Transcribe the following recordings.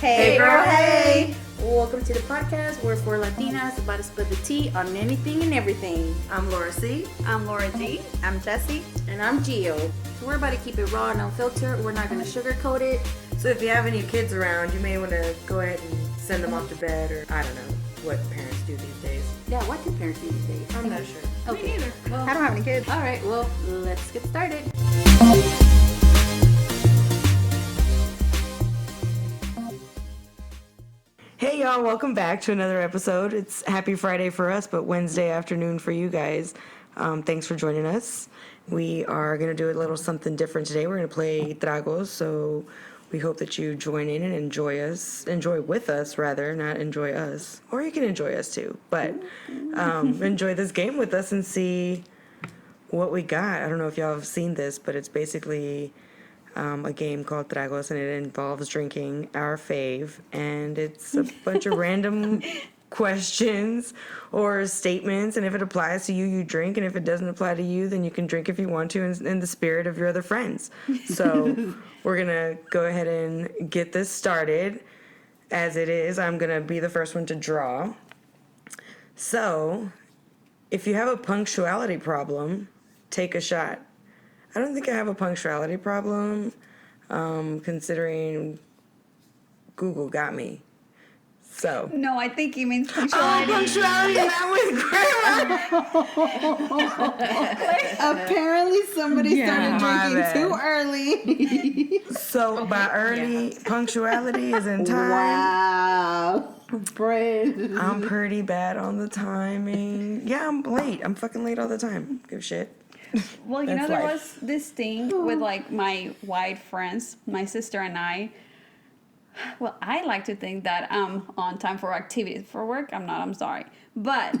Hey girl, hey! Welcome to the podcast. We're four Latinas about to spill the tea on anything and everything. I'm Laura C. I'm Laura G. I'm Jessie. And I'm Gio. So we're about to keep it raw and unfiltered. We're not going to sugarcoat it. So if you have any kids around, you may want to go ahead and send them off to bed, or I don't know what parents do these days. Yeah, what do parents do these days? I'm not sure. Okay. Me neither. Well, I don't have any kids. all right, well, let's get started. Hey y'all, welcome back to another episode. It's happy Friday for us, but Wednesday afternoon for you guys. Thanks for joining us. We are going to do a little something different today. We're going to play Tragos, so we hope that you join in and enjoy with us rather, not enjoy us. Or you can enjoy us too, but enjoy this game with us and see what we got. I don't know if y'all have seen this, but it's basically a game called Tragos, and it involves drinking our fave, and it's a bunch of random questions or statements, and if it applies to you, you drink, and if it doesn't apply to you, then you can drink if you want to in the spirit of your other friends. So we're gonna go ahead and get this started. As it is, I'm gonna be the first one to draw. So if you have a punctuality problem, take a shot. I don't think I have a punctuality problem, considering Google got me. So. No, I think he means Oh, punctuality. punctuality, not with grammar. Apparently somebody Yeah, started my drinking bad. too early. So by early, punctuality is in time. Wow. Brand. I'm pretty bad on the timing. Yeah, I'm late. I'm fucking late all the time. Give a shit. Well, you know, That's there life. was this thing with like my white friends, my sister and I. Well, I like to think that I'm on time for activities. For work, I'm not, I'm sorry. But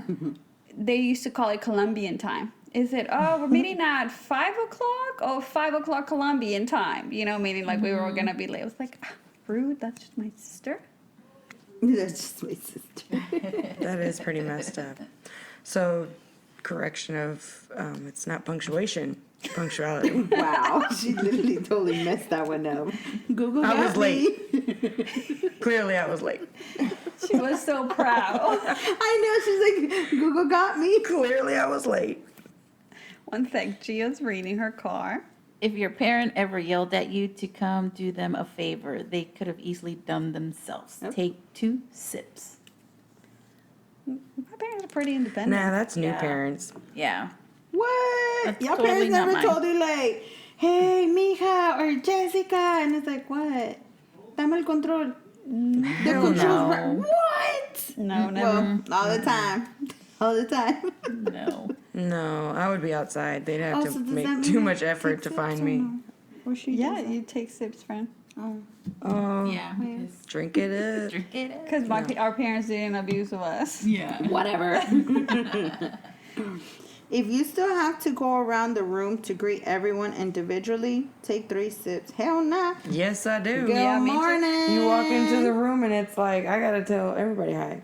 they used to call it Colombian time. Is it, oh, we're meeting at 5 o'clock or 5 o'clock Colombian time? You know, meaning like we were going to be late. I was like, rude, that's just my sister. That's just my sister. That is pretty messed up. So, correction of, it's not punctuation, punctuality. Wow. She literally totally messed that one up. Google I got was me. late. Clearly I was late. She was so proud. I know. She's like, Google got me. Clearly I was late. One sec, Gio's reading her car. If your parent ever yelled at you to come do them a favor, they could have easily done themselves. Yep. Take 2 sips. My parents are pretty independent. Nah, that's new Yeah. parents. Yeah. What? That's Your totally parents not never mine. told you like, hey, mija, or Jessica, and it's like, what? Dame el control. The Hell control's no. right. What? No, never. Well, all the time. All the time. No. No, I would be outside. They'd have Oh, to so does that make mean too I much effort take to sips find or me. no? Or she Yeah, does that? you take sips, friend. Oh. Oh, Yeah. because drink it up. Drink it. Because our parents didn't abuse of us. Yeah. Whatever. If you still have to go around the room to greet everyone individually, take 3 sips. Hell nah. Yes, I do. Good Yeah, me too. morning. You walk into the room and it's like, I gotta tell everybody hi.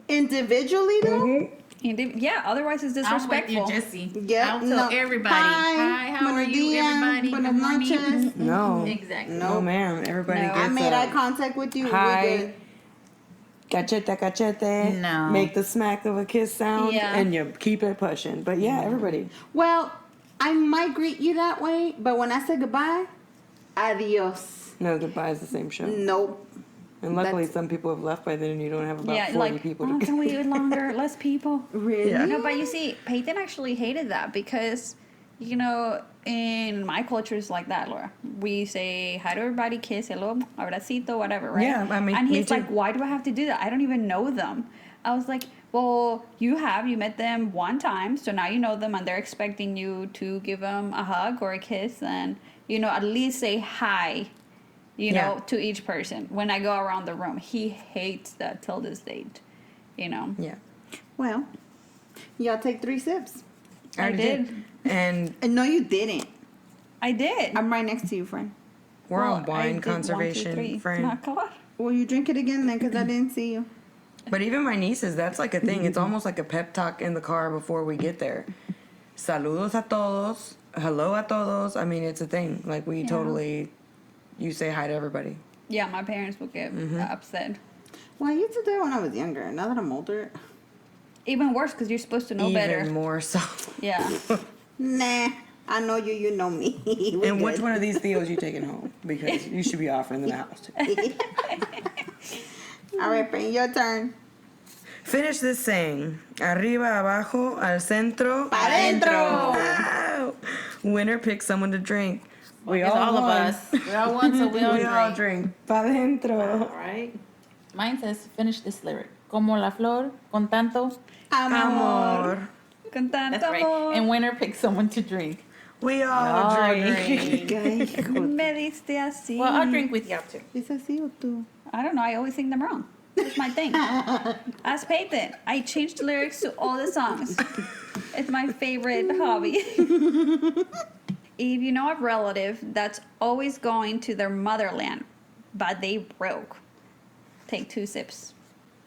Individually though? Yeah, otherwise it's I'm with you, disrespectful. Jesse. Yep, I'll tell no. everybody. Hi, Hi, how are buenos you, dias, everybody? buenas Good morning. noches. No. Exactly. No, ma'am. Everybody No. gets I made a eye contact with you. hi. We're good. Cachete, cachete. No. Make the smack of a kiss sound. Yeah. And you keep it pushing. But yeah, everybody. Well, I might greet you that way, but when I say goodbye, adios. No, goodbye is the same show. Nope. And luckily, That's- some people have left by then and you don't have about Yeah, 40 like, people oh, to can we do it longer? Less people. Really? Yeah. No, but you see, Peyton actually hated that because, you know, in my culture it's like that, Laura. We say hi to everybody, kiss, hello, abracito, whatever, right? Yeah, I mean, and me he's too. like, why do I have to do that? I don't even know them. I was like, well, you met them one time, so now you know them, and they're expecting you to give them a hug or a kiss, and, you know, at least say hi, you know, Yeah. to each person. When I go around the room, he hates that till this date, you know. Yeah. Well, y'all take 3 sips. I already did. And No, you didn't. I did. I'm right next to you, friend. we're Well, on I wine did 1, 2, 3. conservation, friend. Not color. Will you drink it again then? Because I didn't see you. But even my nieces, that's like a thing. It's almost like a pep talk in the car before we get there. Saludos a todos. Hello a todos. I mean, it's a thing. Like, we totally, you say hi to everybody. Yeah, my parents would get upset. Well, I used to do it when I was younger. Now that I'm older, Even worse because you're supposed to know better. Even more so. Yeah. nah. I know you. You know me. We're And which good. one of these Theos you taking home? Because you should be offering them a house too. All right, friend, your turn. Finish this saying. Arriba, abajo, al centro. Pa' dentro. Wow. Winner pick someone to drink. We It's all of won. us. We all won, so we all We all drink. drink. Pa' dentro. All right. Mine says, finish this lyric. Como la flor, con tanto. Amor. Con tanto That's right. amor. And winner picks someone to drink. We all drink. Me diste así. Well, I'll drink with y'all too. ¿Es así o tú? I don't know. I always sing them wrong. That's my thing. Ask Peyton. I changed the lyrics to all the songs. It's my favorite hobby. If you know a relative that's always going to their motherland, but they broke, take 2 sips.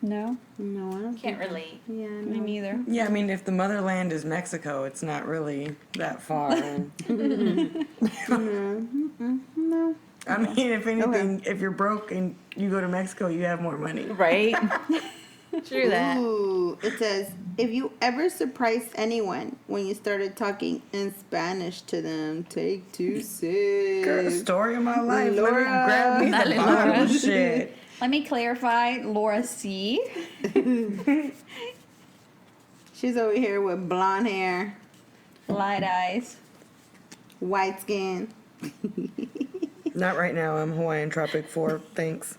No? No, I don't. Can't relate. Yeah, Me no. neither. Yeah, I mean, if the motherland is Mexico, it's not really that far. No. I mean, if anything, if you're broke and you go to Mexico, you have more money. Right? True that. Ooh, it says, if you ever surprised anyone when you started talking in Spanish to them, take 2 sips. Girl, story of my life. Let me Laura. grab me Dale, the bottle. Laura. Shit. Let me clarify. Laura C. She's over here with blonde hair, Light eyes. white skin. Not right now. I'm Hawaiian Tropic 4. Thanks.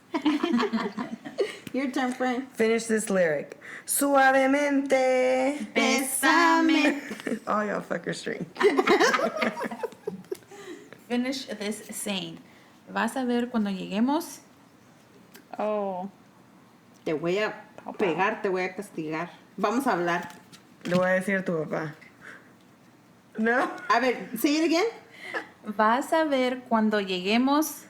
Your turn, friend. Finish this lyric. Suavemente. Bésame. All y'all fuckers drink. Finish this saying. Vas a ver cuando lleguemos. Oh. Te voy a pegar, te voy a castigar. Vamos a hablar. Le voy a decir a tu papá. No. A ver, say it again. Vas a ver cuando lleguemos.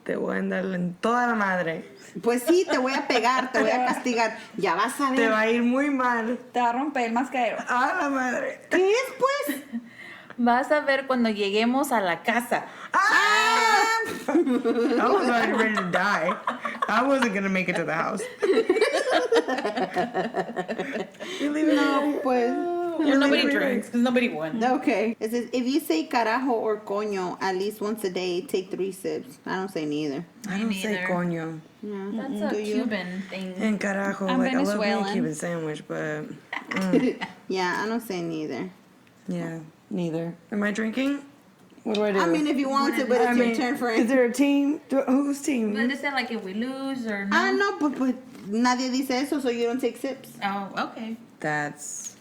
Te voy a andar en toda la madre. Pues sí, te voy a pegar, te voy a castigar. Ya vas a Te ver. va a ir muy mal. Te va a romper el mascarero. A la madre. ¿Qué es, pues? Vas a ver cuando lleguemos a la casa. I was already ready to die. I wasn't gonna make it to the house. You leave it No, pues. Well, nobody drinks because nobody won. Okay. It says, if you say carajo or coño at least once a day, take 3 sips. I don't say neither. I don't say neither. coño. That's a Cuban thing. And carajo. I'm like, I love me a Venezuelan. Cuban sandwich, but Yeah, I don't say neither. yeah, neither. Am I drinking? What do I do? I mean, if you want to, but it's your turn, is friend. there a team? Whose team? But is that like if we lose or no? Ah, no, but nadie dice eso, so you don't take sips. Oh, okay. That's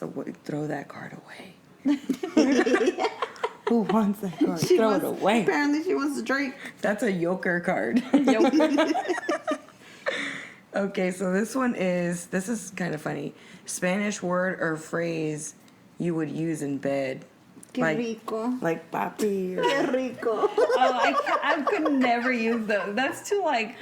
a way. Throw that card away. Who wants that card? Throw it away. Apparently, she wants to drink. That's a yoker card. Okay, so this is kind of funny. Spanish word or phrase you would use in bed. Qué rico. Like papi. Or, Qué rico. Oh, I could never use those. That's too like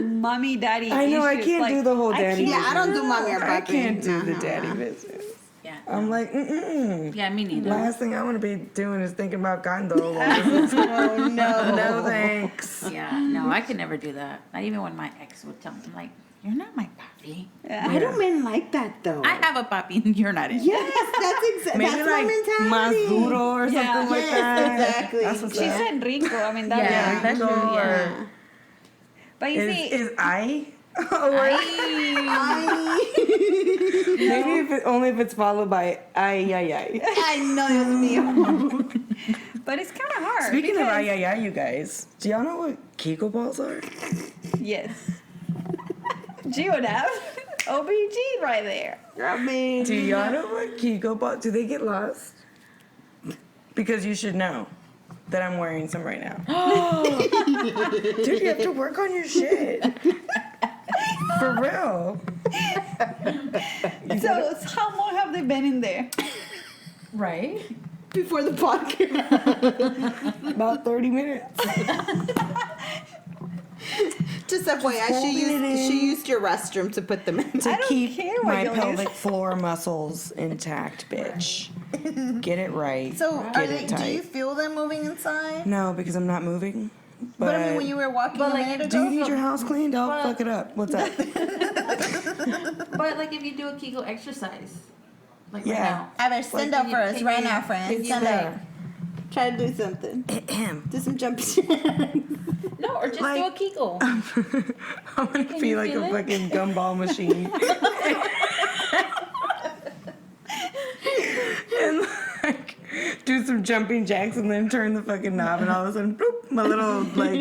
mommy daddy. I know, I issues. can't Like, do the whole I daddy. can't- Yeah, I don't do mommy or papi. I can't do the No. daddy business. Yeah. I'm like, mm-mm. Yeah, me neither. Last thing I want to be doing is thinking about condom. Oh, no. No thanks. Yeah, no, I could never do that. Not even when my ex would tell me, like, you're not my papi. Why do men like that, though? I have a papi and you're not it. Yes, that's Maybe that's like my más mentality. duro or something Yeah. like Yes, that. exactly. That's what's She up. said rico. I mean, that Yeah, was. that's true, yeah. But you see, Is I? a word? Maybe only if it's followed by ay ay ay. I know, Dios mío. but it's kind of hard. Speaking of because- ay ay ay, you guys, do y'all know what Kegel balls are? Yes. G would have. OBG right there. I mean, Do y'all know what Kegel balls? Do they get lost? Because you should know that I'm wearing some right now. Dude, you have to work on your shit. For real. So how long have they been in there? Right? before the podcast. About 30 minutes. Just FYI, she used your restroom to put them in. To I don't keep care what my you'll pelvic use. floor muscles intact, bitch. Get it right. So, Get it do you tight. feel them moving inside? No, because I'm not moving. But I mean, when you were walking a minute do you ago, need your house cleaned? I'll fuck it up. What's up? But like if you do a Kegel exercise, like Yeah. right now. I better stand up for us right now, friends. Stand up. Try to do something. Do some jumping. No, or just do a Kegel. I'm gonna be you like feel a it? fucking gumball machine. And like do some jumping jacks and then turn the fucking knob and all of a sudden bloop, my little like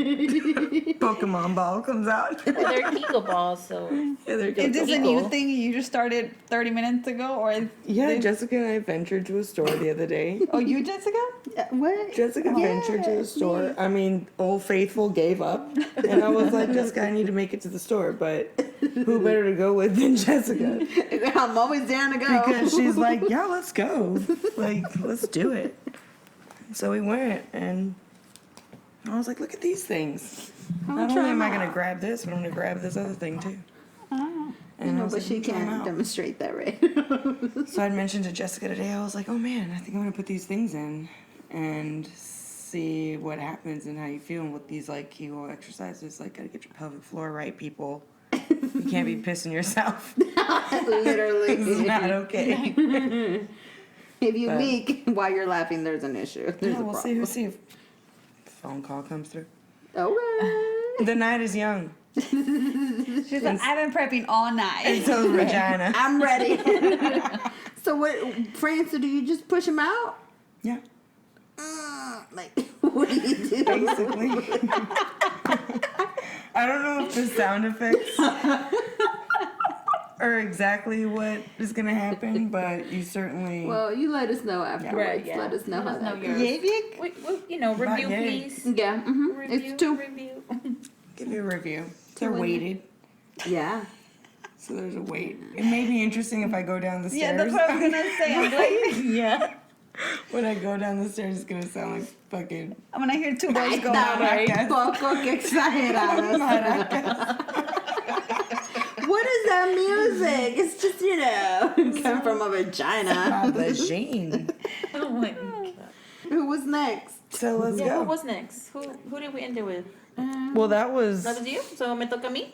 Pokemon ball comes out. Well, they're Kegel balls, so. Yeah, they're Is this a new Equal. thing you just started 30 minutes ago, or Yeah, Jessica and I ventured to a store the other day. oh, you Jessica? What? Jessica ventured to the store. I mean, Old Faithful gave up. And I was like, Jessica, I need to make it to the store. But who better to go with than Jessica? I'm always down to go. Because she's like, yeah, let's go. Like, let's do it. So we went, and I was like, look at these things. Not only am I going to grab this, but I'm going to grab this other thing, too. Oh. And I No, was but like, she "Try 'em can't out." demonstrate that, right? So I mentioned to Jessica today, I was like, oh man, I think I'm gonna put these things in and see what happens and how you feel with these like Kegel exercises. Like, gotta get your pelvic floor right, people. You can't be pissing yourself. Literally. It's not okay. If you But- leak while you're laughing, there's an issue. There's Yeah, a we'll see. problem. We'll see if phone call comes through. Okay. The night is young. She's like, I've been prepping all night. And so's vagina. I'm ready. So what, Fran, so do you just push him out? Yeah, Like, what do you do? basically. I don't know if the sound effects are exactly what is gonna happen, but you certainly. Well, you let us know afterwards. Right, yeah. Let us know how Let us know that your- goes. We, you know, review, yay. please. Yeah, mm-hmm. Review, It's two. review. Give you a review. They're women. weighted. Yeah. So there's a weight. It may be interesting if I go down the stairs. Yeah, that's what I was gonna say. I'm like, Yeah. When I go down the stairs, it's gonna sound like fucking. I'm gonna hear two Ay, words go está out. poco que exagerados. What is that music? It's just, come from a vagina. Vagine. Oh my god. Who was next? So let's Yeah, go. who was next? Who did we end it with? Well, that was That was you? So me toca a mí?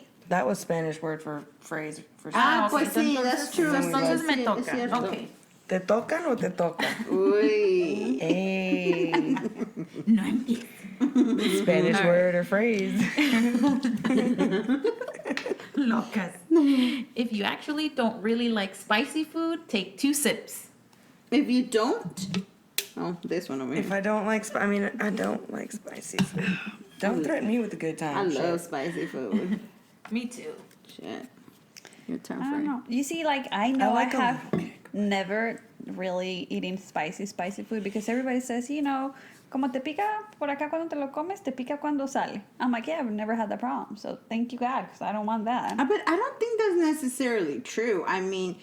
Spanish word for phrase for. Ah, okay, pues sí, that's true. Entonces Sí, me es toca. cierto. Okay. ¿Te tocan o te tocan? Uy. Hey. No empieces. Spanish All word or phrase. Locas. If you actually don't really like spicy food, take 2 sips. If you don't, this one over If here. I don't like, I don't like spicy food. Don't threaten me with a good time. I shit. love spicy food. Me too. Shit. Your turn, I don't Fran. know. You see, like I know I, like 'em. have never really eaten spicy food because everybody says, como te pica por acá cuando te lo comes, te pica cuando sale. I'm like, yeah, I've never had that problem. So thank you God, because I don't want that. But I don't think that's necessarily true. I mean,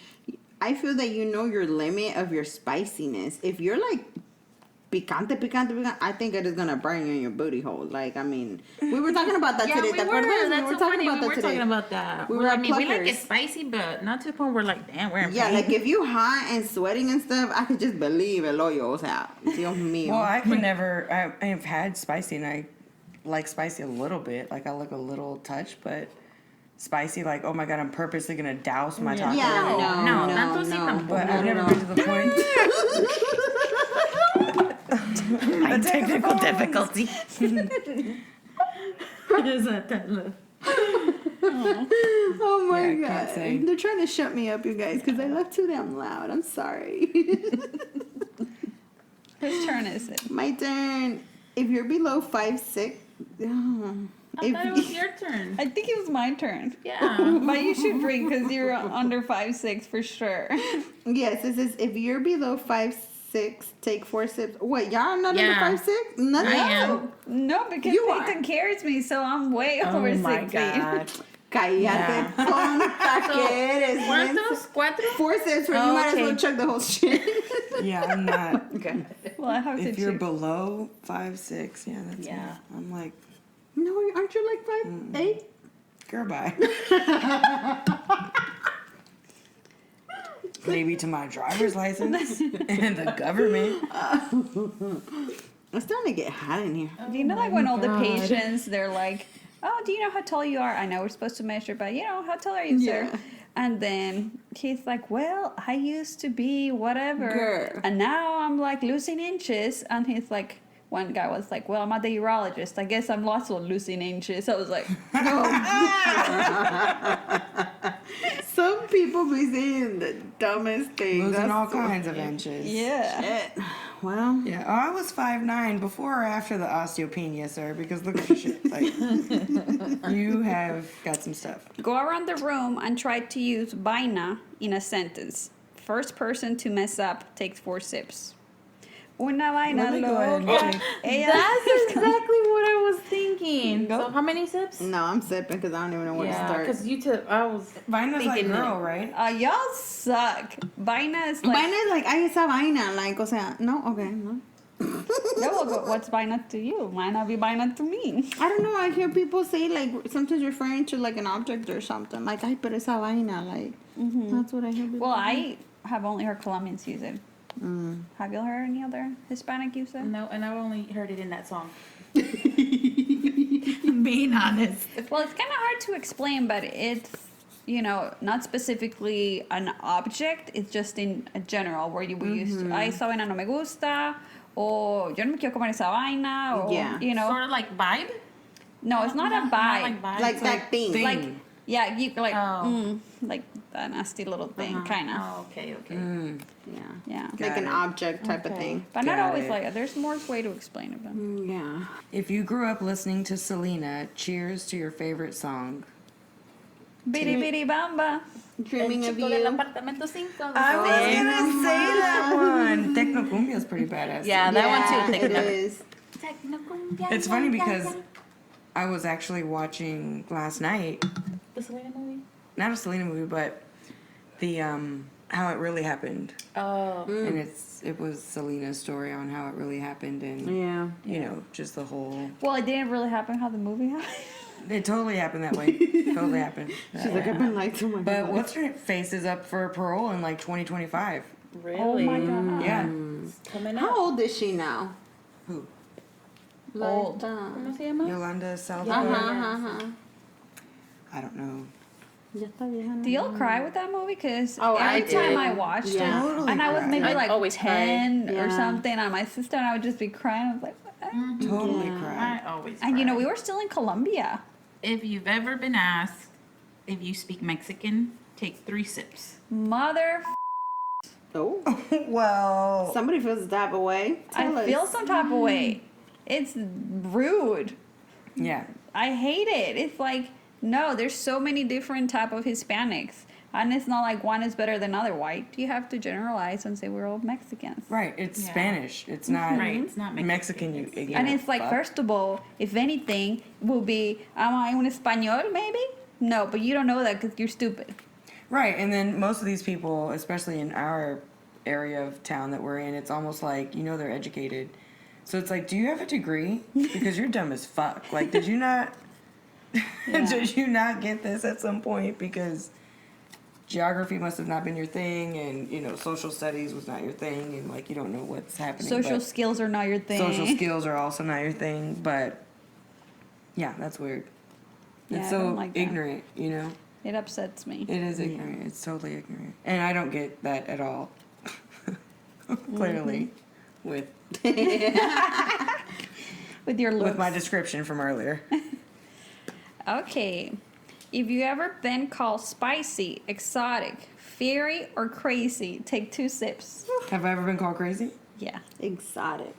I feel that you know your limit of your spiciness. If you're like picante, I think it is gonna burn you in your booty hole. Like, I mean, we were talking about that Yeah, today. we ¿Te were. acuerdas? That's We were so talking funny. about We that were today. talking about that. We Well, were I mean, we like pluckers. it spicy, but not to the point where like, damn, we're in Yeah, pain. like if you hot and sweating and stuff, I could just believe el hoyo, o sea, Dios mío. Well, I can never. I've had spicy, and I like spicy a little bit. Like I like a little touch, but spicy, like oh my god, I'm purposely gonna douse my taco. Yeah, No, no, tanto así no. tampoco. But I've never been to the point. My technical difficulty. Oh my Yeah, I god. can't say. They're trying to shut me up, you guys, because I laugh too damn loud. I'm sorry. Whose turn is it? My turn. If you're below 5'6", I thought it was your turn. I think it was my turn. Yeah. But you should drink because you're under 5'6" for sure. yes, it says if you're below 5'6", take 4 sips. What, y'all not Yeah. under 5'6"? None of I y'all? am. No, because You Peyton carries me, so I'm way over Oh 6 my feet. god. Cállate, tonta que eres. ¿Cuántos? ¿4? 4 sips, where you might as well Okay. chug the whole shit. Yeah, I'm not. Okay. Well, I have If to you're choose. below 5'6", yeah, that's Yeah. me. I'm like, No, aren't you like 5'8"? girl, bye. Maybe to my driver's license and the government. It's starting to get hot in here. Do you know, like, when all the patients, they're like, oh, do you know how tall you are? I know we're supposed to measure, but, how tall are you, sir? Yeah. And then he's like, well, I used to be whatever. Girl. And now I'm, like, losing inches. And he's like, one guy was like, well, I'm a urologist. I guess I'm also losing inches. I was like, Some people be saying the dumbest things. Losing all so- kinds of inches. yeah. Shit. Well, Yeah. Oh, I was 5'9" before or after the osteopenia, sir, because look at your shit. Like, you have got some stuff. Go around the room and try to use vaina in a sentence. First person to mess up takes 4 sips. Una vaina Let me go ahead and loca. take- Ella- That's exactly what I was thinking. Go. So how many sips? no, I'm sipping because I don't even know where to Yeah, start. because you took. I was. Vina's like thinking girl, right? y'all suck. Vaina is like. Vaina is like, ay, esa vaina. Like, o sea, no, okay, no. No, but what's vaina to you? Might not be vaina to me. I don't know. I hear people say, like, sometimes referring to, like, an object or something. Like, ay, pero esa vaina. Like, that's what I hear people Well, say. I have only heard Colombians use it. Have you heard any other Hispanic use it? No, and I've only heard it in that song. Being honest. Well, it's kind of hard to explain, but it's, not specifically an object. It's just in general where you will use, ay, esa vaina no me gusta, or yo no me quiero comer esa vaina, or, Yeah. Sort of like vibe. No, it's not a Not vibe. like vibe. Like that thing. Like, yeah, you like, Oh. like that nasty little thing, kind of. Oh, okay, okay. Yeah. Yeah. Like Got an it. object type of Okay. thing. But not Got always it. like, there's more way to explain it. But. Yeah. If you grew up listening to Selena, cheers to your favorite song. Bidi bidi bamba. Dreaming of Chico del you. apartamento 5. I was gonna say that one. Tecnocumbia is pretty badass. Yeah, that one too. It is. It's funny because I was actually watching last night, The Selena movie. not a Selena movie, but the how it really happened, Oh. and it was Selena's story on how it really happened, and Yeah. just the whole. Well, it didn't really happen how the movie happened. It totally happened that way. Totally happened. She's like, I've been lied to my But life. what's her face is up for parole in like 2025. Really? Oh my god. Yeah. Coming How up. old is she now? Who? Old. ¿Cómo se llama? Yolanda South. I don't know. Do y'all cry with that movie? Because Oh, I every time did. I watched Yeah. it, Totally and I was cried. maybe I like always 10 cry. or Yeah. something, and my sister and I would just be crying. I was like, what? Totally Yeah. cried. I always. And cry. we were still in Colombia. If you've ever been asked if you speak Mexican, take 3 sips. Mother, Oh. Well, Somebody feels the type of way. Tell I us. feel some type of way. It's rude. yeah. I hate it. It's like, no, there's so many different type of Hispanics. And it's not like one is better than other. Why do you have to generalize and say we're all Mexicans? Right. It's Yeah. Spanish. It's not Right, it's not Mexican. You It's- idiot. And it's like, Fuck. first of all, if anything, will be, am I un español maybe? No, but you don't know that because you're stupid. Right, and then most of these people, especially in our area of town that we're in, it's almost like, they're educated. So it's like, do you have a degree? Because you're dumb as fuck. Like, did you not did you not get this at some point? Because geography must have not been your thing, and social studies was not your thing, and like you don't know what's happening. Social but skills are not your thing. social skills are also not your thing, but yeah, that's weird. Yeah, It's I so don't like that. ignorant, It upsets me. It is ignorant. It's totally ignorant. And I don't get that at all. Clearly. With With your looks. with my description from earlier. Okay. If you ever been called spicy, exotic, fiery, or crazy, take 2 sips. Have I ever been called crazy? Yeah. Exotic.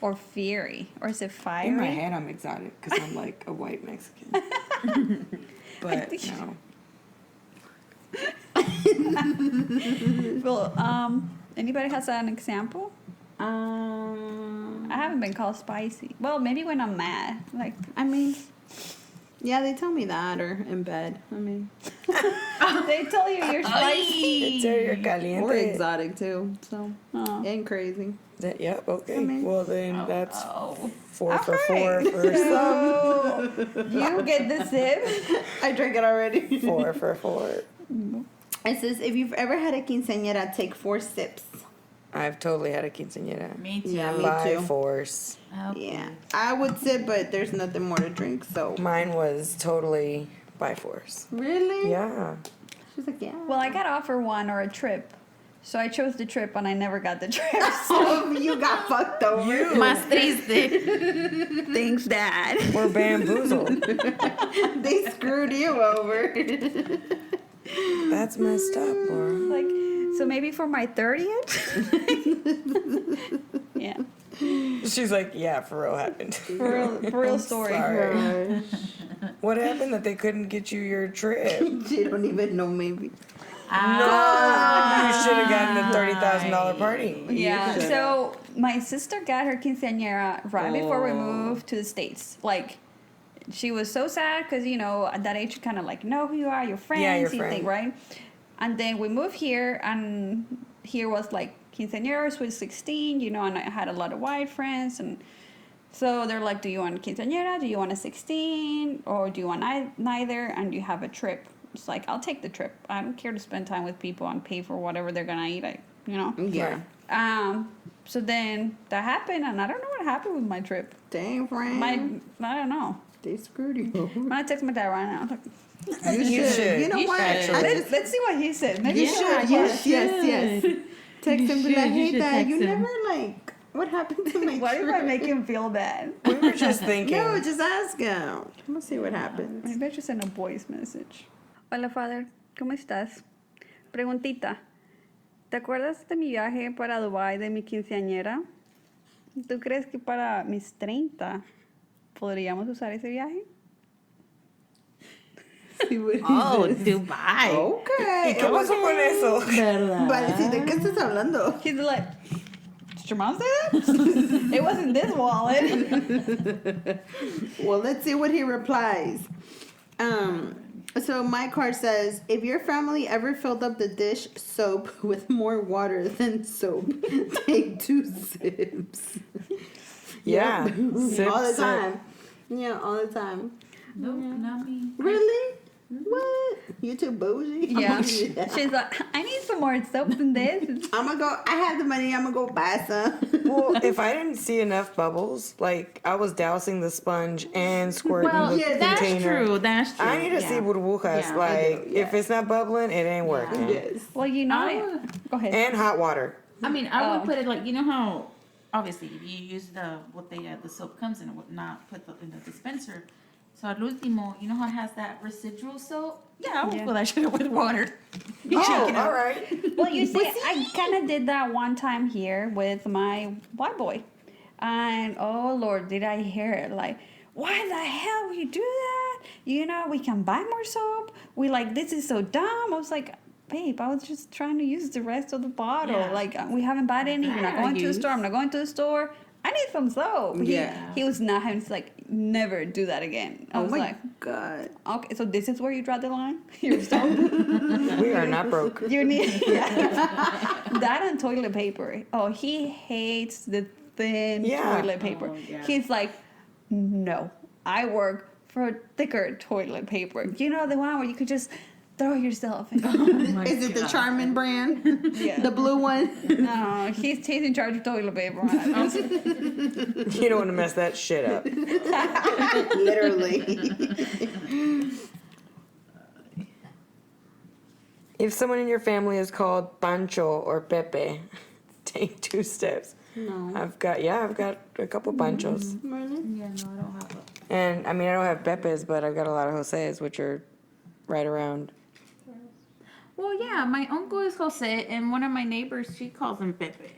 Or fiery. Or is it fiery? In my head, I'm exotic because I'm like a white Mexican. But no. Well, anybody has an example? Um, I haven't been called spicy. Well, maybe when I'm mad. Like, I mean, yeah, they tell me that, or in bed. I mean, they tell you you're spicy. or exotic too. So Oh. ain't crazy. Yep, okay. I mean- Well, then that's 4 for Alright. 4 for some. You get the sip. I drank it already. 4 for 4. It says if you've ever had a quinceañera, take 4 sips. I've totally had a quinceañera. Me too. Yeah, me By too. force. Okay. Yeah, I would sit, but there's nothing more to drink, so. Mine was totally by force. Really? Yeah. She's like, yeah. Well, I got offered one or a trip. So I chose the trip and I never got the trip. Oh, you got fucked over. Más triste. Thanks, Dad. We're bamboozled. They screwed you over. That's messed up, Laura. Like, so maybe for my 30th? Yeah. She's like, yeah, for real happened. For real story. Sorry. What happened that they couldn't get you your trip? She don't even know, maybe. You should have gotten the $30,000 party. Yeah. So my sister got her quinceañera right before we moved to the States. Like, she was so sad because, you know, at that age you kind of like know who you are, your friends, Yeah, your you think, friend. right? And then we moved here, and here was like quinceañeras with 16, you know, and I had a lot of white friends, and so they're like, do you want a quinceañera? Do you want a 16? Or do you want neither? And you have a trip. It's like, I'll take the trip. I don't care to spend time with people and pay for whatever they're gonna eat. You know. Yeah. So then that happened, and I don't know what happened with my trip. Dang, friend. I don't know. They screwed you over. I'm gonna text my dad right now. Like, You should. You know You what? should. let's see what he said. Maybe You he should. Yes. Text him, be like, hey, Dad, you never, like, what happened to my What if I trip? make him feel bad? We were just thinking. No, just ask him. We'll see what happens. Maybe I should send a voice message. Hola, Father. ¿Cómo estás? Preguntita. ¿Te acuerdas de mi viaje para Dubái de mi quinceañera? ¿Tú crees que para mis 30 podríamos usar ese viaje? See what he Oh, says. Dubai. Okay. ¿Qué pasó con eso? Vale, sí, ¿de qué estás hablando? He's like, did your mom say that? It wasn't this wallet. Well, let's see what he replies. So my card says, if your family ever filled up the dish soap with more water than soap, take 2 sips. Yeah. Sip, All the sip. time. Yeah, all the time. Nope, not me. Really? What? You too bougie? Yeah. She's like, I need some more soap than this. I'm gonna go. I have the money. I'm gonna go buy some. Well, if I didn't see enough bubbles, like I was dousing the sponge and squirting Well, the yeah, that's container. true. That's true. I need to see burbujas. Yeah, I like, do, yeah. if it's not bubbling, it ain't working. Yes. Well, you know, go ahead. And hot water. I mean, I Oh. would put it like, you know how, obviously, if you use the soap comes in and whatnot, put in the dispenser. So al último, you know how it has that residual soap? Yeah, I would Yeah. fill that shit up with water. Oh, all right. Well, you see, I kind of did that one time here with my white boy. And, oh, Lord, did I hear it. Like, why the hell would you do that? You know, we can buy more soap. We like, this is so dumb. I was like, babe, I was just trying to use the rest of the bottle. Yeah. Like, we haven't bought any. You're not going to the store. I'm not going to the store. I need some soap. Yeah. He was not having, he's like, never do that again. I Oh was my like, God. okay, so this is where you draw the line? Your soap? We are not broke. You need that and toilet paper. Oh, he hates the thin Yeah. toilet paper. Oh, yeah. He's like, no, I work for thicker toilet paper. You know, the one where you could just throw yourself in. Is it the Charmin brand? Yeah. The blue one? No, he's in charge of toilet paper. You don't want to mess that shit up. Literally. If someone in your family is called Pancho or Pepe, take 2 steps. No. I've got a couple Panchos. Really? Yeah, no, I don't have a. And I mean, I don't have Pepes, but I've got a lot of Jose's, which are right around. Well, yeah, my uncle is Jose, and one of my neighbors, she calls him Pepe.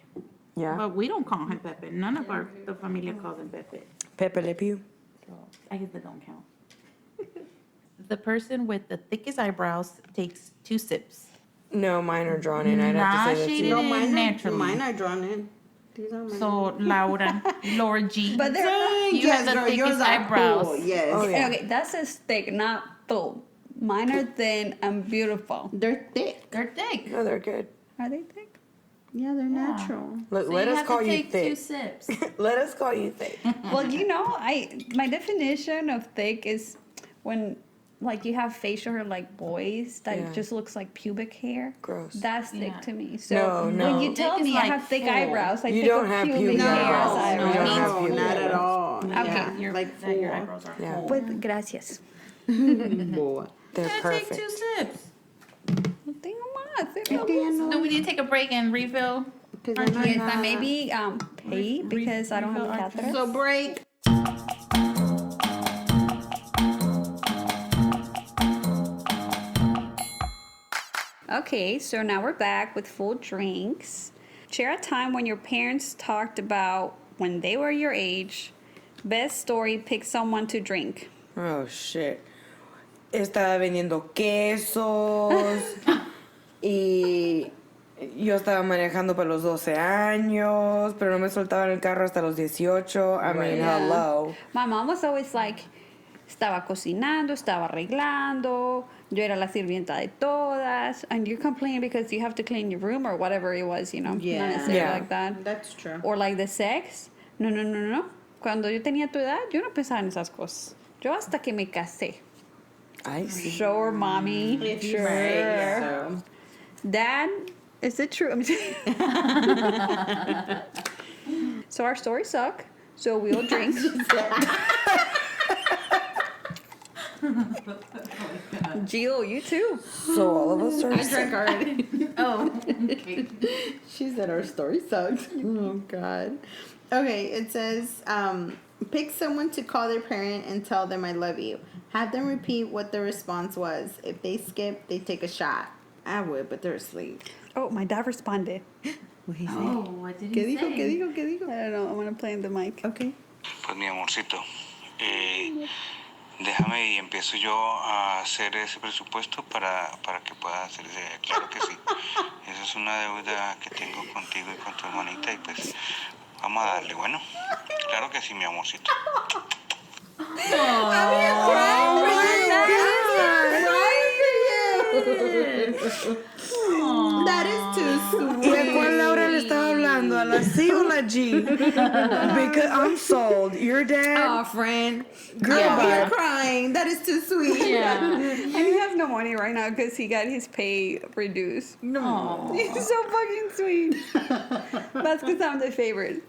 Yeah. But we don't call him Pepe. None of the familia calls him Pepe. Pepe Le Pew. So I guess they don't count. The person with the thickest eyebrows takes 2 sips. No, mine are drawn in. I'd have Nah, to say she that No, didn't. mine Naturally. are drawn in. These are mine. So Laura, Laura G. But they're not. You have the girl, thickest yours are eyebrows. full, yes. Oh, yeah. Okay, that says thick, not full. Mine are thin and beautiful. They're thick. They're thick. No, they're good. Are they thick? Yeah, they're natural. Look, So let you us have call to you take 2 thick. sips. Let us call you thick. Well, you know, my definition of thick is when like you have facial hair like boys that Yeah. just looks like pubic hair. Gross. That's thick Yeah. to me. So No. when you tell Thick is me I like have thick full. eyebrows, I You think don't of have pubic pubic hair eyebrows. as No, eyebrows. you don't have No, pubic not at all. Okay. Yeah, Your, like that your full. eyebrows are Yeah. full. Pues gracias. Boy. They're Gotta perfect. take 2 sips. Tengo más. Es que ya no. Do we need to take a break and refill? Because ya no hay Yes, I nada. maybe pay because I don't have a catheter. So break. Okay, so now we're back with full drinks. Share a time when your parents talked about when they were your age. Best story, pick someone to drink. Oh, shit. Estaba vendiendo quesos y yo estaba manejando para los 12 años, pero no me soltaba en el carro hasta los 18. I mean, Yeah. hello. My mom was always like, estaba cocinando, estaba arreglando, yo era la sirvienta de todas, and you're complaining because you have to clean your room or whatever it was, you know, Yeah. not necessarily Yeah. like that. That's true. Or like the sex. No. Cuando yo tenía tu edad, yo no pensaba en esas cosas. Yo hasta que me casé. Ay, sí. Sure, mommy. If you Sure. say so. Dad, is it true? I'm just- So our stories suck. So we'll drink. Jill, you too. So all of us are I drank already. Oh, okay. She said our story sucked. Oh God. Okay, it says, pick someone to call their parent and tell them I love you. Have them repeat what the response was. If they skip, they take a shot. I would, but they're asleep. Oh, my dad responded. What he say? Oh, what did ¿Qué he dijo? say? ¿Qué dijo? ¿Qué dijo? I don't know. I'm going to play in the mic. Okay. Pues mi amorcito, déjame y empiezo yo a hacer ese presupuesto para que pueda hacer ese. Claro que sí. Esa es una deuda que tengo contigo y con tu hermanita y pues vamos a darle, bueno. Claro que sí, mi amorcito. That is too ¿Y sweet. a cuál Laura le estaba hablando? ¿A la C o la G? Because I'm sold. Your dad, Oh, friend. girl, Oh, you're bye. crying. That is too sweet. Yeah. And he has no money right now because he got his pay reduced. No. He's so fucking sweet. That's because I'm the favorite.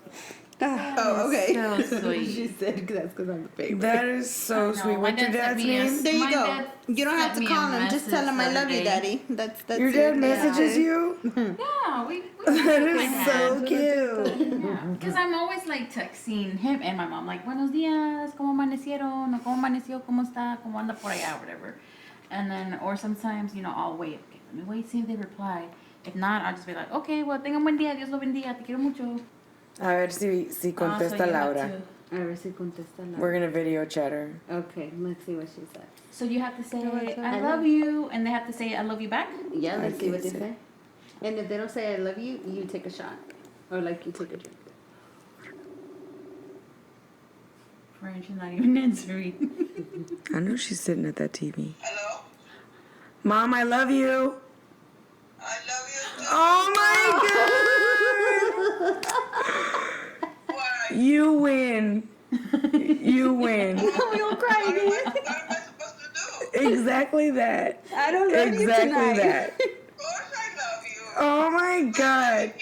Oh, okay. So sweet. She said that's because I'm the favorite. That is so No, sweet. my What's your dad sent dad's me a- name? There you My go. dad You don't have sent to me a call him. Just tell him I message love the you, other Daddy. That's Your it. dad messages you? Yeah, we That is so cute. Because I'm always like texting him and my mom, like, buenos días, ¿cómo amanecieron? O ¿cómo amaneció? ¿Cómo está? ¿Cómo anda por allá? Whatever. And then, or sometimes, you know, I'll wait. Okay, let me wait, see if they reply. If not, I'll just be like, okay, well, tengan buen día, Dios lo bendiga, te quiero mucho. A ver si So contesta you have Laura. to- A ver si contesta la. We're gonna video chat her. Okay, let's see what she said. So you have to say, I I love you, and they have to say, I love you back? Yeah, let's see what they Okay, say. And if they don't say I love you, you take a shot. Or like you take a drink. French is not even answering. I know she's sitting at that TV. Hello? Mom, I love you. I love you too. Oh my God! Why? You win. You win. We all cry again. What am I supposed to do? Exactly that. I don't love you Exactly tonight. that. Of course I love you. Oh my God.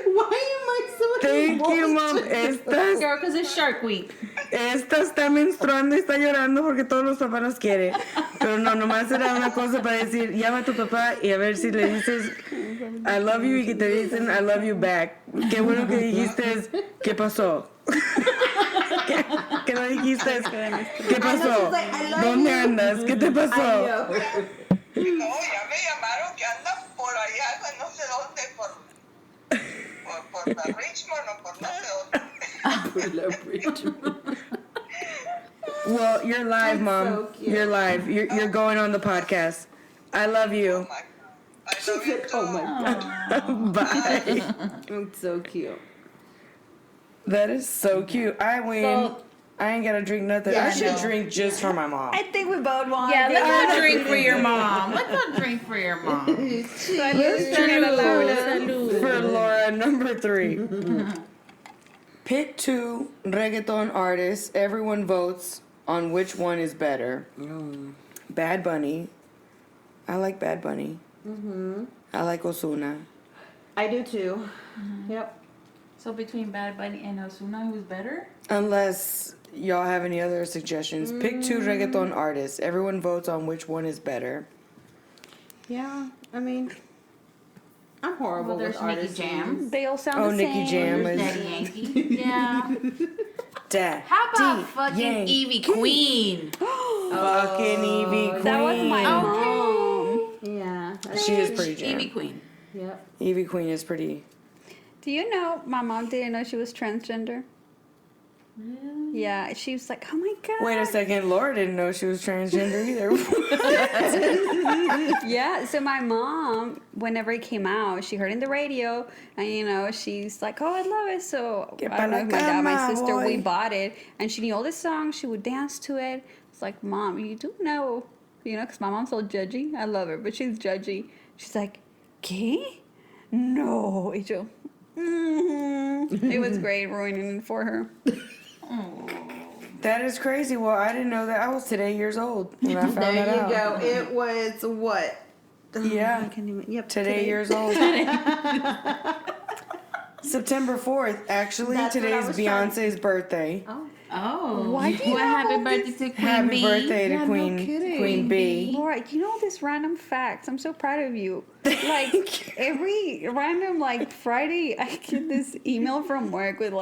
Why am I so Thank you, Mom. Estas Girl, because it's Shark Week. Esta está menstruando y está llorando porque todos los papás los quiere. Pero no, nomás era una cosa para decir, llama a tu papá y a ver si le dices I love you y que te dicen I love you back. Qué bueno que dijiste, ¿qué pasó? ¿Qué no dijiste? ¿Qué pasó? like, I love ¿Dónde you. andas? ¿Qué te pasó? I know. No, ya me llamaron que andas por allá, no sé dónde, por la Richmond o por no sé dónde. Well, you're live, Mom. so cute. You're live. You're going on the podcast. I love you. I love you too. Oh my God. Bye. It's so cute. That is so cute. I win. So- I ain't gotta drink nothing. Yeah, I I should know. drink just for my mom. I think we both want Yeah, to let's go drink for your mom. Let's go drink for your mom. Let's drink for Laura number 3. Pick 2 reggaeton artists. Everyone votes on which one is better. Bad Bunny. I like Bad Bunny. I like Ozuna. I do too. Yep. So between Bad Bunny and Ozuna, who's better? Unless y'all have any other suggestions, pick 2 reggaeton artists. Everyone votes on which one is better. Yeah. I mean, I'm horrible Well, with there's Nicky artists. Jam. They all sound the Nicky same. Jam There's is Daddy Yankee. Yeah. How How about fucking Evie Queen? Fucking Evie Queen. That was my mom. Yeah. She is pretty jam. Evie Queen. Yep. Evie Queen is pretty. Do you know my mom didn't know she was transgender? Yeah, she was like, oh my god. Wait a second, Laura didn't know she was transgender either. Yeah, so my mom, whenever it came out, she heard in the radio, and she's like, oh, I love it. So Que I don't know if my dad, my pa' la sister, cama, we boy. bought it, and she knew all the songs. She would dance to it. It's like, Mom, you do know, because my mom's so judgy. I love her, but she's judgy. She's like, ¿qué? No. Y yo, It was great ruining it for her. That is crazy. Well, I didn't know that. I was today years old when I found There that you out. go. It was what? Yeah. I can't even. Yep. Today years old. September 4th, actually. That's what I Today's was trying- Beyonce's birthday. Oh. Why do you Well, have happy all birthday these- to Queen Happy Bee. birthday to Yeah, no Queen kidding. Queen Bee. Laura, you know all these random facts. I'm so proud of you. Like every random Friday, I get this email from work with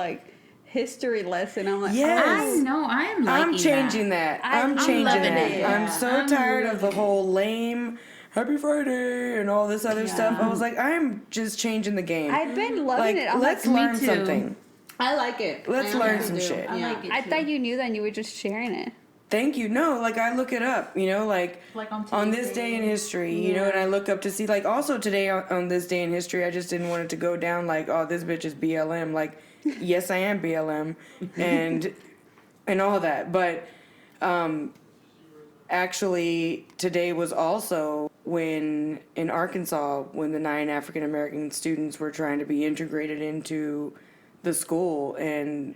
history lesson. I'm like, Yes. I know. I am liking I'm changing that. I'm changing loving that. it. I'm so I'm tired of the whole lame Happy Friday and all this other stuff. I was like, I'm just changing the game. I've been loving it. I'm let's like, learn too. something. I like it. Let's I learn honestly some do. shit. I Yeah. like it. I too. thought you knew that and you were just sharing it. Thank you. No, I look it up, Like on this day in history, and I look up to see, also today on this day in history, I just didn't want it to go down oh, this bitch is BLM. Yes, I am BLM, and all that. But actually, today was also when, in Arkansas, when the 9 African American students were trying to be integrated into the school, and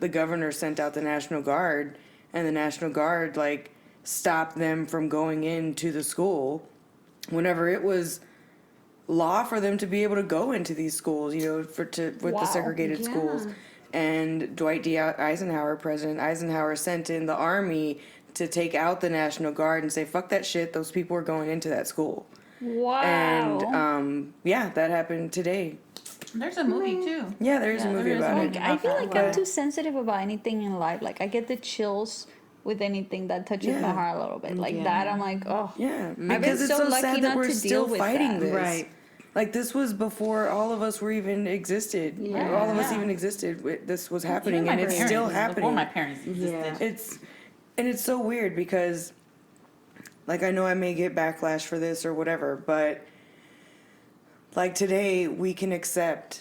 the governor sent out the National Guard, and the National Guard stopped them from going into the school whenever it was law for them to be able to go into these schools, with Wow. the segregated schools. And Dwight D. Eisenhower, President Eisenhower, sent in the army to take out the National Guard and say, fuck that shit, those people are going into that school. Wow. And that happened today. There's a movie too. Yeah, there is a movie there is about a it. movie. I feel like But- I'm too sensitive about anything in life. I get the chills with anything that touches Yeah. my heart a little bit. That, I'm like, oh. Yeah, been because it's so so lucky sad not that we're to still deal with fighting that. this. This was before all of us were even existed. All of us even existed. This was happening, Even and my it's parents, still Before happening. my parents existed. It's so weird because, I know I may get backlash for this or whatever, but today we can accept,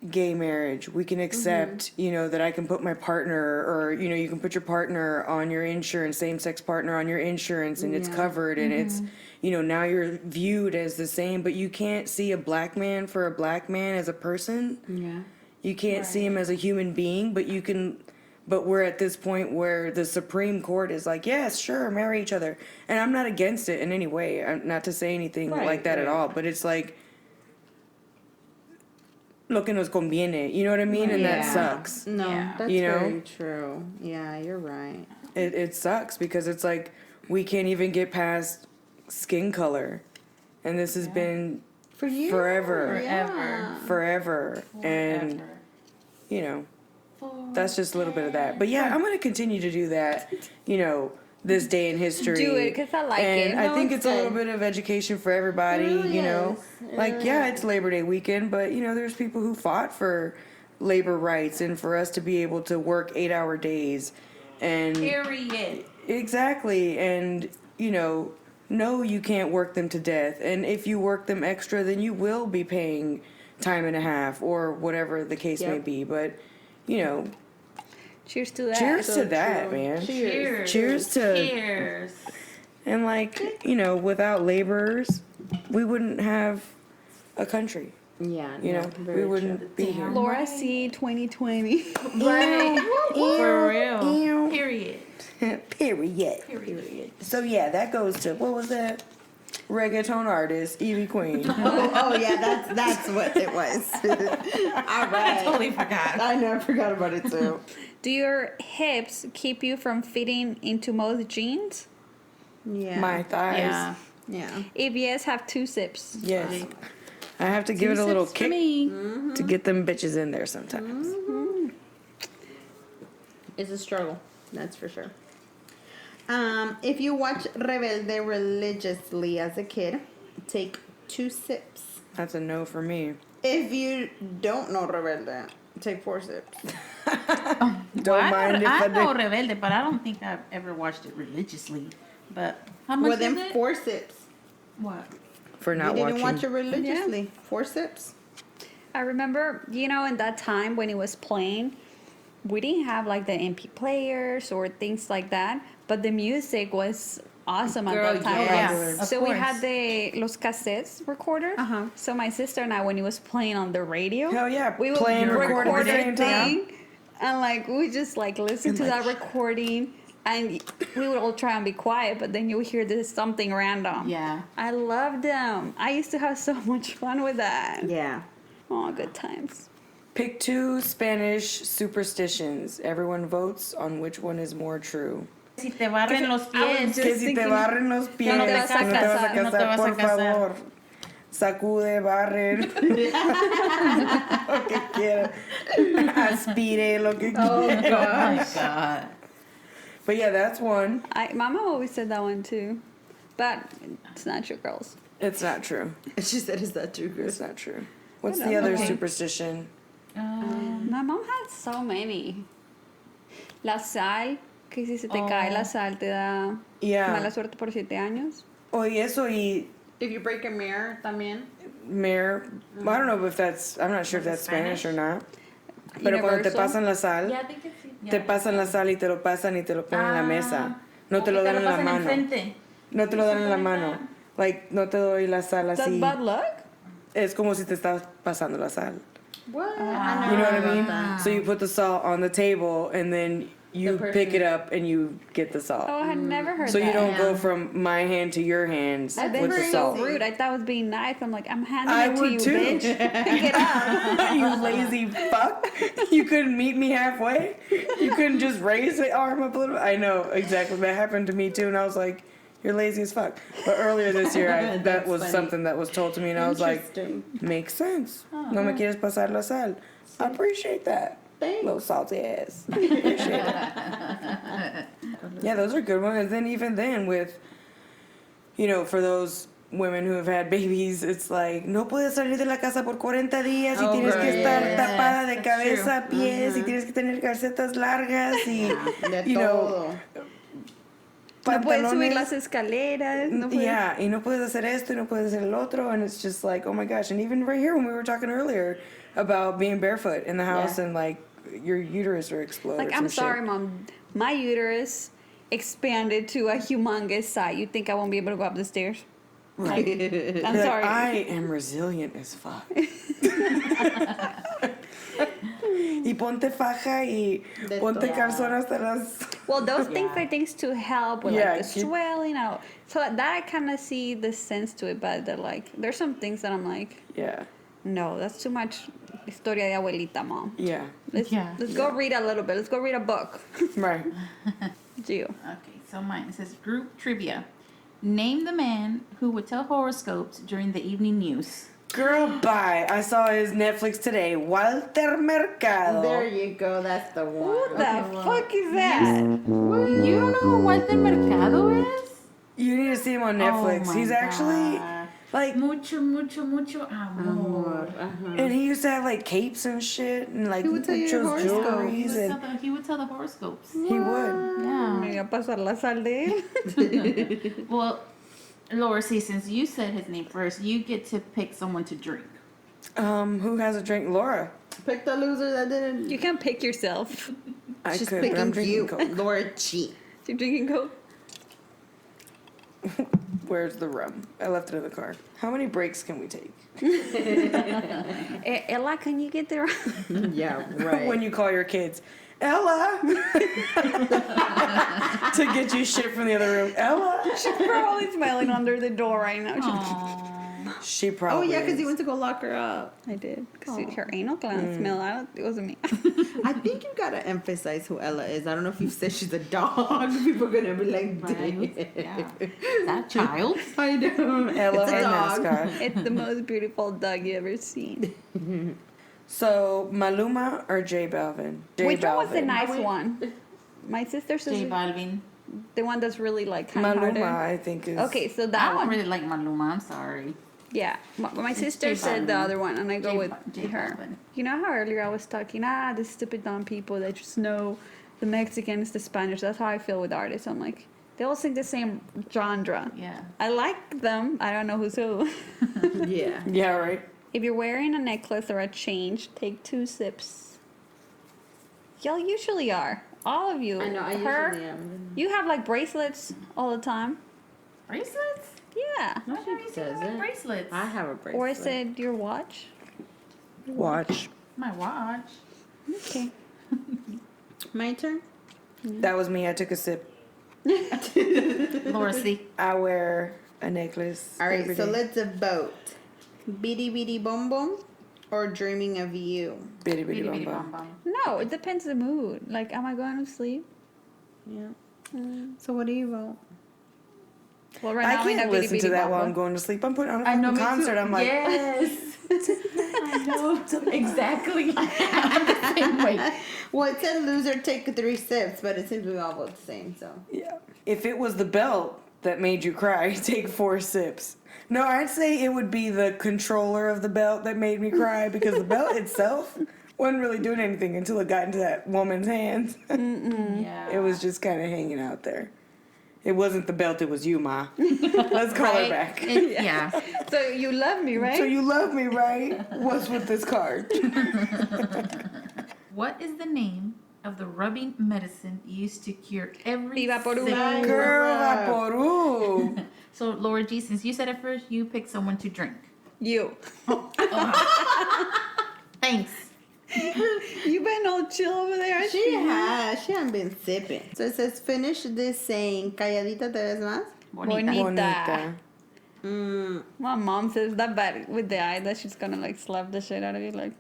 gay marriage. We can accept, that I can put my partner, or you can put your partner on your insurance, same-sex partner on your insurance, and it's covered, and it's, now you're viewed as the same, but you can't see a black man for a black man as a person. Yeah. You can't see him as a human being, but you can. But we're at this point where the Supreme Court is like, yes, sure, marry each other, and I'm not against it in any way. I'm not to say anything like that at all, but it's lo que nos conviene, you know what I mean? And that sucks. No, Yeah. that's You know? very true. Yeah, you're right. It sucks because it's we can't even get past skin color, and this has been For you. forever, Yeah. forever, and that's just a little bit of that. But yeah, I'm gonna continue to do that. This day in history. Do it, 'cause I like and it. I No, think it's it's a little good. bit of education for everybody. It really is. It really It's Labor Day weekend, but there's people who fought for labor rights and for us to be able to work 8-hour days, and Period. exactly, and no, you can't work them to death, and if you work them extra, then you will be paying time and a half or whatever the case may Yep. be. But Cheers to that. cheers so to that, true. man. Cheers. Cheers to Cheers. and without laborers, we wouldn't have a country. Yeah, You know, we wouldn't be here. Laura C 2020. Right. For real. Ew. Period. Period. So yeah, that goes to, what was that? Reggaeton artist, Evie Queen. Oh yeah, that's what it was. All right. Totally forgot. I know, I forgot about it too. Do your hips keep you from fitting into most jeans? Yeah. My thighs. Yeah. Yeah. If yes, have 2 sips. Yes. I have to give it a little Sips for kick me. to get them bitches in there sometimes. It's a struggle, that's for sure. If you watch Rebelde religiously as a kid, take 2 sips. That's a no for me. If you don't know Rebelde, take 4 sips. Don't mind if I I know do. Rebelde, but I don't think I've ever watched it religiously. But how much Well, then is it? 4 sips. What? For not You didn't watching. watch it religiously. 4 sips. I remember, in that time when it was playing, we didn't have like the MP players or things like that, but the music was awesome at Girl, that time. yes, of So we course. had los cassettes recorder. Uh-huh. So my sister and I, when it was playing on the radio, Hell yeah, we would playing, record record at the same time. thing, and like we just like listen to that recording, and we would all try and be quiet, but then you would hear this something random. Yeah. I loved them. I used to have so much fun with that. Yeah. Oh, good times. Pick 2 Spanish superstitions. Everyone votes on which one is more true. Si te barren los pies. Que si te barren los pies, no te vas a no te vas a casar, no te casar, vas a por casar. favor. Sacude, barre. Lo que quiera. Aspire, lo que quiera. Oh my God. But yeah, that's one. My mom always said that one too, but it's not true, girls. It's not true. She said, "Is that true, It's Chris?" not true. What's the other Okay. superstition? My mom had so many. La sal, que si se te cae la sal te da Yeah. mala suerte por 7 años. Oh, y eso y If you break a mirror, también. Mare. I don't know if that's, I'm not sure if that's Spanish or not. Pero cuando te Universal. pasan la sal, Yeah, I think it's te pasan la sal y te lo pasan y te lo ponen en la mesa. No te lo Te dan en la pasan mano. enfrente. No te lo dan en la mano. Like, no te doy la sal That's así. bad luck? Es como si te estás pasando la sal. What? You know what I mean? So you put the salt on the table and then you pick it up and you get the salt. Oh, I had never heard So that. you don't go from my hand to your hands That's with the very so salt. rude. I thought it was being nice. I'm like, I'm handing I it to would you, too. bitch. Pick it up. You lazy fuck. You couldn't meet me halfway. You couldn't just raise the arm up a little bit. I know, exactly. That happened to me too. And I was like, you're lazy as fuck. But earlier this year, that That's was funny. something that was told to me. And I was like, Interesting. makes sense. No me quieres pasar la sal. I appreciate that. Thanks. Little salty ass. Appreciate it. Yeah, those are good ones. And then even then with, for those women who have had babies, it's like, no puedes salir de la casa por 40 días y Oh, tienes que girl, estar yes. tapada de That's cabeza a pies y tienes que tener calcetas largas y, De you know, No puedes subir pantalones. las escaleras. No puedes. Yeah, y no puedes hacer esto y no puedes hacer el otro, and it's just like, oh my gosh. And even right here when we were talking earlier about being barefoot in the house and like your uterus will explode. Like, or I'm some sorry, shit. Mom. My uterus expanded to a humongous size. You think I won't be able to go up the stairs? I'm You're like, sorry. I am resilient as fuck. Y ponte faja y ponte calzón hasta las. Well, those things are things to help with Yeah, like the keep- swelling out. So that I kind of see the sense to it, but they're like, there's some things that I'm like, Yeah, no, that's too much historia de abuelita, Mom. yeah, Let's go read a little bit. Let's go read a book. right. Gio. Okay, so mine says group trivia. Name the man who would tell horoscopes during the evening news. Girl, bye. I saw his Netflix today. Walter Mercado. There you go. That's the one. Who the fuck is that? You don't know who Walter Mercado is? You need to see him on Netflix. Oh my He's actually God. like, Mucho amor. and he used to have like capes and shit, and like He would tell you your chose horoscopes. He jewelries, would, and tell the, he would tell the horoscopes. he would. Yeah. Me voy a pasar la sal de él. Well, Laura, see, since you said his name first, you get to pick someone to drink. Who has a drink? Laura. Pick the loser that didn't. You can't pick yourself. I She's could, but I'm picking drinking you, Coke. Laura G. You're drinking Coke. Where's the rum? I left it in the car. How many breaks can we take? Ella, can you get there? Yeah, right. When you call your kids, Ella, to get you shit from the other room. Ella. She's probably smiling under the door right now. She Oh probably. yeah, because is. he went to go lock her up. I did. Because her anal gland smell. It wasn't me. I think you gotta emphasize who Ella is. I don't know if you said she's a dog. People are gonna be like, Right. "Damn." Yeah. That child. I know. Ella, It's a our dog. mascot. It's the most beautiful dog you ever seen. So, Maluma or J Balvin? J Which one was the Balvin. nice one? My sister J says Balvin. the one that's really like kind-hearted. Maluma, I think is. Okay, so I that don't one. really like Maluma. I'm sorry. Yeah, my sister J said the Balvin. other one, and I go with J her. Balvin. You know how earlier I was talking, the stupid dumb people that just know the Mexicans, the Spanish. That's how I feel with artists. I'm like, they all sing the same genre. Yeah. I like them. I don't know who's who. Yeah. Yeah, right. If you're wearing a necklace or a chain, take 2 sips. Y'all usually are. All of you. I know. I Her, usually am. you have like bracelets all the time. Bracelets? Yeah. No, I've never seen does her with it. bracelets. I have a bracelet. Or is it your watch? Watch. My watch. Okay. My turn. That was me. I took a sip. Laura C. I wear a necklace. All right, every so day. let's vote. Bitty Bitty Bom Bom or Dreaming of You? Bitty bitty Bitty bitty bum bum bum. bum. No, it depends the mood. Like, am I going to sleep? Yeah. So what do you vote? Well, right I now I'm in a can't bitty listen bitty to that bum while bum. I'm going to sleep. I'm putting on a I know, fucking me concert. too. I'm like, yes. I know. Exactly. I'm the same way. Well, it said loser take 3 sips, but it seems we all vote the same. So yeah. If it was the belt that made you cry, take 4 sips. No, I'd say it would be the controller of the belt that made me cry because the belt itself wasn't really doing anything until it got into that woman's hands. Yeah. It was just kind of hanging out there. It wasn't the belt, it was you, Ma. Let's call her back. Yeah. So you love me, right? So you love me, right? What's with this card? What is the name of the rubbing medicine used to cure every Viva Peru. sickness? Girl, Vaporub. So, Laura G, since you said it first, you pick someone to drink. You. Thanks. You been all chill over there. she hasn't been sipping. So it says finish this saying calladita te ves más. Bonita. Bonita. Bonita. My mom says that bad with the eye that she's gonna like slap the shit out of you. Like,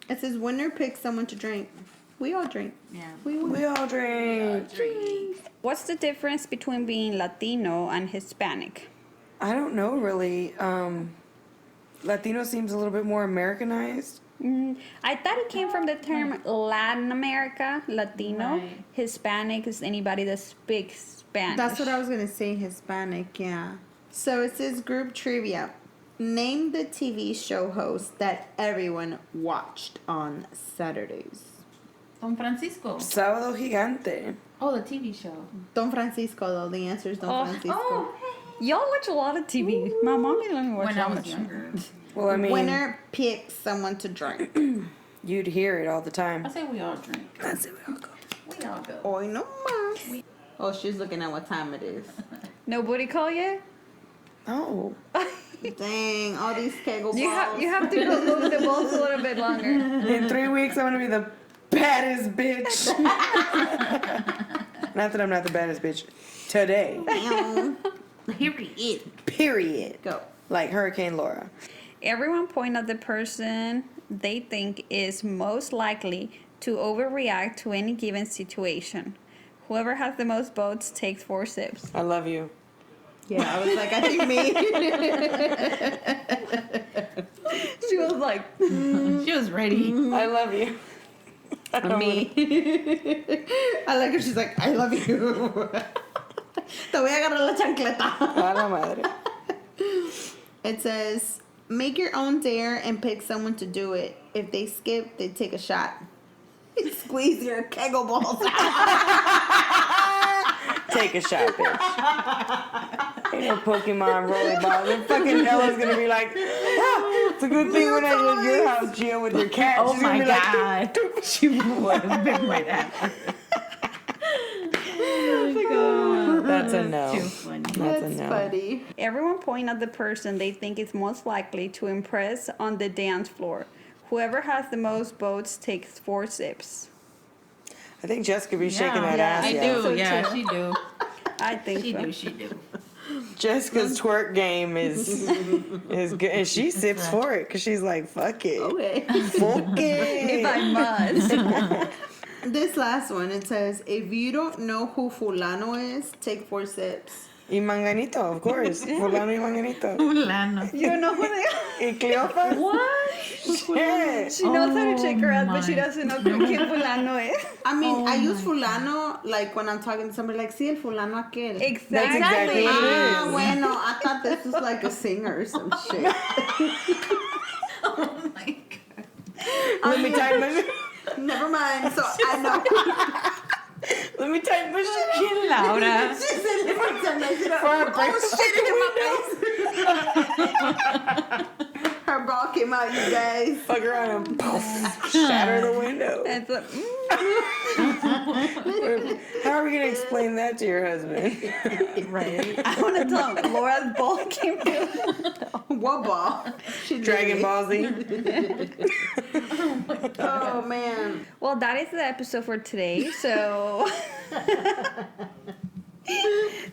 It says winner pick someone to drink. We all drink. Yeah. We all drink. what's the difference between being Latino and Hispanic? I don't know really. Latino seems a little bit more Americanized. I thought it came from the term Latin America, Latino. Right. Hispanic is anybody that speaks Spanish. That's what I was gonna say. Hispanic, yeah. So it says group trivia. Name the TV show host that everyone watched on Saturdays. Don Francisco. Sábado Gigante. Oh, the TV show. Don Francisco, though. The answer is Don Oh. Francisco. Oh, Y'all watch a lot of TV. My mom didn't let me watch when that I was much. younger. Well, I mean, Winner pick someone to drink. you'd hear it all the time. I say we all drink. That's it. We all go. We all go. Hoy no más. Oh, she's looking at what time it is. Nobody call you? Oh. Dang, all these kegel balls. You have to go move the balls a little bit longer. In 3 weeks, I'm gonna be the baddest bitch. Not that I'm not the baddest bitch today. Period. Period. Go. Like Hurricane Laura. Everyone point at the person they think is most likely to overreact to any given situation. Whoever has the most votes takes 4 sips. I love you. Yeah, I was like, I think me. She was like, She was ready. I love you. Me. I like her. She's like, I love you. Te voy a agarrar la chancleta. A la madre. It says, make your own dare and pick someone to do it. If they skip, they take a shot. Squeeze your kegel balls out. Take a shot, bitch. Ain't no Pokemon rollerball. Then fucking Ella's gonna be like, it's a good thing we're not at your house, Gio, with your cat. Oh She's gonna my be like, god. She would have been my dad. that's a no. no. Too funny. That's a That's no. funny. Everyone point at the person they think is most likely to impress on the dance floor. Whoever has the most votes takes 4 sips. I think Jessica be shaking that Yeah, ass. I yeah. do. So Yeah, too. she do. I think She so. do. She do. Jessica's twerk game is good, and she sips for it because she's like, "Fuck it, Okay. fuck If it." I must. This last one, it says, if you don't know who fulano is, take 4 sips. Y Manganito, of course, fulano y Manganito. Fulano. You don't know who they are. Y Cleopas. What? Shit. She knows how to shake her ass, but she my doesn't know quién fulano es. I mean, I use fulano like when I'm talking to somebody like, sí, el fulano aquel. That's exactly what it Ah, is. bueno, I thought this was like a singer or some shit. Oh my god. Let me type my. Never mind. So I know. Let me type my shit. ¿Quién, Laura? She said, "Let me turn my shit up." For a break Her ball came out, you guys. Fuck around and poof, shatter the window. It's like, How are we gonna explain that to your husband? Right. I want to tell him Laura's ball came out. What ball? She did Dragon it. Ball Z. Oh man. Well, that is the episode for today. So,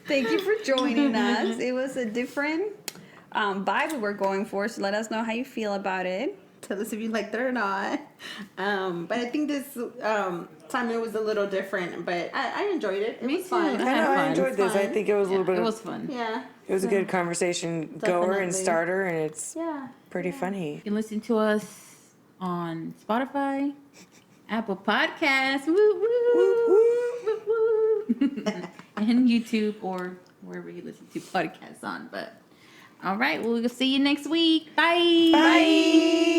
thank you for joining us. It was a different vibe we were going for. So let us know how you feel about it. Tell us if you liked it or not. But I think this time it was a little different, but I enjoyed it. It was fun. I know, I fun. enjoyed this. I Fun. think it was a little bit It of. was fun. Yeah. It was a good conversation goer and Definitely. starter, and it's Yeah. pretty funny. You can listen to us on Spotify, Apple Podcasts, woo, woo, woo, woo, and YouTube or wherever you listen to podcasts on. But all right, we'll see you next week. Bye. Bye.